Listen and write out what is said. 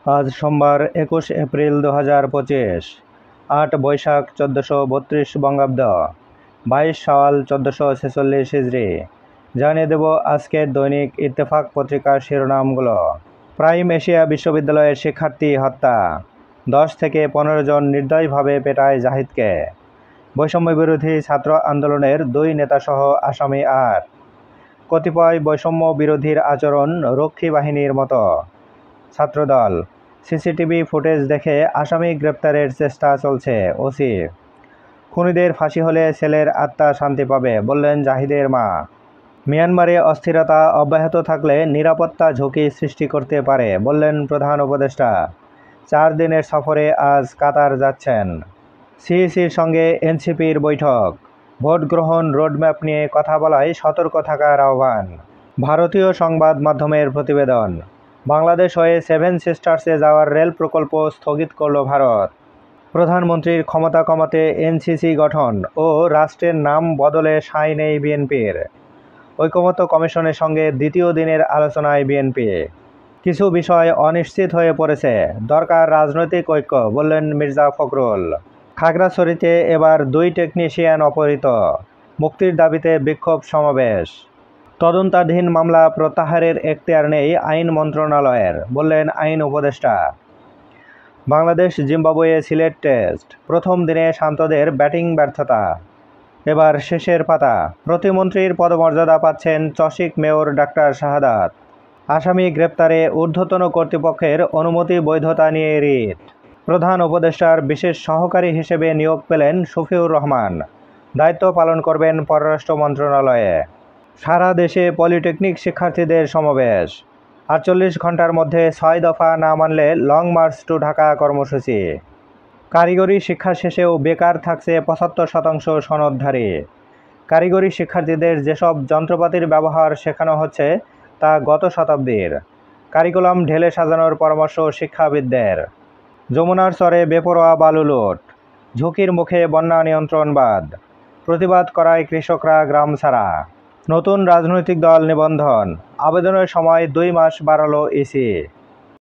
আজ সোমবার ২১ এপ্রিল ২০২৫, ৮ বৈশাখ ১৪৩২ বঙ্গাব্দ, ২২ শাওয়াল ১৪৪৬ হিজরি। জানিয়ে দেব আজকের দৈনিক ইত্তেফাক পত্রিকার শিরোনামগুলো। প্রাইম এশিয়া বিশ্ববিদ্যালয়ের শিক্ষার্থী হত্যা, ১০ থেকে ১৫ জন নির্দয়ভাবে পেটায় জাহিদকে। বৈষম্য বিরোধী ছাত্র আন্দোলনের ২ নেতাসহ আসামি ৮। কতিপয় বৈষম্য বিরোধীর আচরণ রক্ষী বাহিনীর মতো। ছাত্রদল, সিসিটিভি ফুটেজ দেখে আসামি গ্রেপ্তারের চেষ্টা চলছে, ওসি। খুনিদের ফাঁসি হলে ছেলের আত্মা শান্তি পাবে, বললেন জাহিদের মা। মিয়ানমারে অস্থিরতা অব্যাহত থাকলে নিরাপত্তা ঝুঁকি সৃষ্টি করতে পারে, বললেন প্রধান উপদেষ্টা। ৪ দিনের সফরে আজ কাতার যাচ্ছেন। সিইসির সঙ্গে এনসিপির বৈঠক। ভোট গ্রহণ রোডম্যাপ নিয়ে কথা বলায় সতর্ক থাকার আহ্বান। ভারতীয় সংবাদ মাধ্যমের প্রতিবেদন। বাংলাদেশ হয়ে 7 সিস্টার্সে যাওয়ার রেল প্রকল্প স্থগিত করল ভারত। প্রধানমন্ত্রীর ক্ষমতা কমাতে এনসিসি গঠন ও রাষ্ট্রের নাম বদলে সায় নেই বিএনপির। ঐকমত্য কমিশনের সঙ্গে দ্বিতীয় দিনের আলোচনায় বিএনপি। কিছু বিষয় অনিশ্চিত হয়ে পড়েছে, দরকার রাজনৈতিক ঐক্য, বললেন মির্জা ফখরুল। খাগড়াছড়িতে এবার 2 টেকনিশিয়ান অপহৃত, মুক্তির দাবিতে বিক্ষোভ সমাবেশ। তদন্তাধীন মামলা প্রত্যাহারের এখতিয়ার নেই আইন মন্ত্রণালয়ের, বললেন আইন উপদেষ্টা। বাংলাদেশ জিম্বাবুয়ে সিলেট টেস্ট, প্রথম দিনে শান্তদের ব্যাটিং ব্যর্থতা। এবার শেষের পাতা, প্রতিমন্ত্রীর পদমর্যাদা পাচ্ছেন চসিক মেয়র ডাক্তার শাহাদাত। আসামি গ্রেপ্তারে ঊর্ধ্বতন কর্তৃপক্ষের অনুমতি বৈধতা নিয়ে রিট। প্রধান উপদেষ্টার বিশেষ সহকারী হিসেবে নিয়োগ পেলেন শফিউর রহমান, দায়িত্ব পালন করবেন পররাষ্ট্র মন্ত্রণালয়ে। সারা দেশে পলিটেকনিক শিক্ষার্থীদের সমাবেশ। ৪৮ ঘন্টার মধ্যে ৬ দফা না মানলে লং মার্চ টু ঢাকা কর্মসূচি। কারিগরি শিক্ষা শেষেও বেকার থাকছে ৭৫% সনদধারী। কারিগরি শিক্ষার্থীদের যেসব যন্ত্রপাতির ব্যবহার শেখানো হচ্ছে তা গত শতাব্দীর। কারিকুলাম ঢেলে সাজানোর পরামর্শ শিক্ষাবিদদের। যমুনার চরে বেপরোয়া বালু লুট, ঝুঁকির মুখে বন্যা নিয়ন্ত্রণ বাঁধ। প্রতিবাদ করায় কৃষকরা গ্রাম ছাড়া। নতুন রাজনৈতিক দল নিবন্ধন, আবেদনের সময় 2 মাস বাড়ালো ইসি।